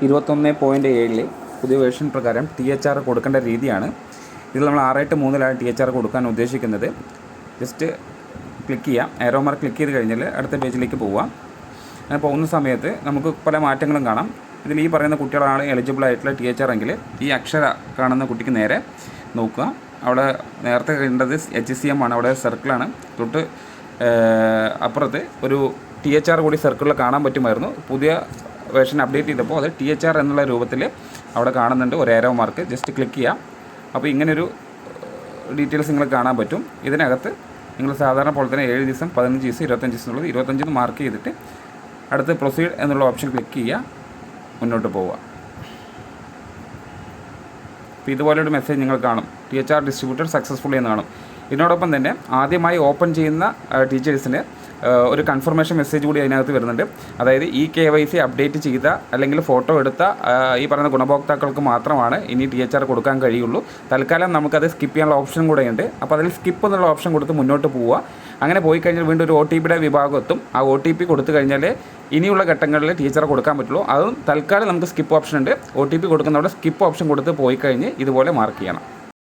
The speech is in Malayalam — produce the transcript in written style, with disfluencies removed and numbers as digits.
21.7 പുതിയ വേർഷൻ പ്രകാരം THR കൊടുക്കേണ്ട രീതിയാണ്. ഇതിൽ നമ്മൾ 6.3 THR കൊടുക്കാൻ ഉദ്ദേശിക്കുന്നത്. ജസ്റ്റ് ക്ലിക്ക് ചെയ്യാം, ഏറോ മാർക്ക് ക്ലിക്ക് ചെയ്ത് കഴിഞ്ഞാൽ അടുത്ത പേജിലേക്ക് പോവാം. അങ്ങനെ പോകുന്ന സമയത്ത് നമുക്ക് പല മാറ്റങ്ങളും കാണാം. ഇതിൽ ഈ പറയുന്ന കുട്ടികളാണ് എലിജിബിൾ ആയിട്ടുള്ള THR എങ്കിൽ ഈ അക്ഷര കാണുന്ന കുട്ടിക്ക് നേരെ നോക്കുക. അവിടെ നേരത്തെ കണ്ടത് HCM ആണ്, അവിടെ സർക്കിളാണ്. തൊട്ട് അപ്പുറത്ത് ഒരു THR കൂടി സർക്കിളിൽ കാണാൻ പറ്റുമായിരുന്നു. പുതിയ വേർഷൻ അപ്ഡേറ്റ് ചെയ്തപ്പോൾ അത് THR എന്നുള്ള രൂപത്തിൽ അവിടെ കാണുന്നുണ്ട്, ഒരു ഏരോ മാർക്ക്. ജസ്റ്റ് ക്ലിക്ക് ചെയ്യാം. അപ്പോൾ ഇങ്ങനൊരു ഡീറ്റെയിൽസ് നിങ്ങൾ കാണാൻ പറ്റും. ഇതിനകത്ത് നിങ്ങൾ സാധാരണ പോലെ തന്നെ 7 ദിവസം, 15 ദിവസം, 25 ദിവസം ഉള്ളത് 25 മാർക്ക് ചെയ്തിട്ട് അടുത്ത് പ്രൊസീഡ് എന്നുള്ള ഓപ്ഷൻ ക്ലിക്ക് ചെയ്യുക, മുന്നോട്ട് പോവുക. അപ്പോൾ ഇതുപോലൊരു മെസ്സേജ് നിങ്ങൾ കാണും, THR ഡിസ്ട്രിബ്യൂട്ടഡ് സക്സസ്ഫുള്ളി എന്ന് കാണും. ഇതിനോടൊപ്പം തന്നെ ആദ്യമായി ഓപ്പൺ ചെയ്യുന്ന ടീച്ചേഴ്സിന് ഒരു കൺഫർമേഷൻ മെസ്സേജ് കൂടി അതിനകത്ത് വരുന്നുണ്ട്. അതായത് ഈ KYC അപ്ഡേറ്റ് ചെയ്ത അല്ലെങ്കിൽ ഫോട്ടോ എടുത്ത ഈ പറയുന്ന ഗുണഭോക്താക്കൾക്ക് മാത്രമാണ് ഇനി THR കൊടുക്കാൻ കഴിയുള്ളൂ. തൽക്കാലം നമുക്കത് സ്കിപ്പ് ചെയ്യാനുള്ള ഓപ്ഷൻ കൂടെ ഉണ്ട്. അപ്പോൾ അതിൽ സ്കിപ്പ് എന്നുള്ള ഓപ്ഷൻ കൊടുത്ത് മുന്നോട്ട് പോവുക. അങ്ങനെ പോയി കഴിഞ്ഞാൽ വീണ്ടും ഒരു OTPയുടെ വിഭാഗം എത്തും. ആ OTP കൊടുത്തു കഴിഞ്ഞാൽ ഇനിയുള്ള ഘട്ടങ്ങളിൽ THR കൊടുക്കാൻ പറ്റുള്ളൂ. അതും തൽക്കാലം നമുക്ക് സ്കിപ്പ് ഓപ്ഷൻ ഉണ്ട്. OTP കൊടുക്കുന്നവിടെ സ്കിപ്പ് ഓപ്ഷൻ കൊടുത്ത് പോയി കഴിഞ്ഞ് ഇതുപോലെ മാർക്ക് ചെയ്യണം.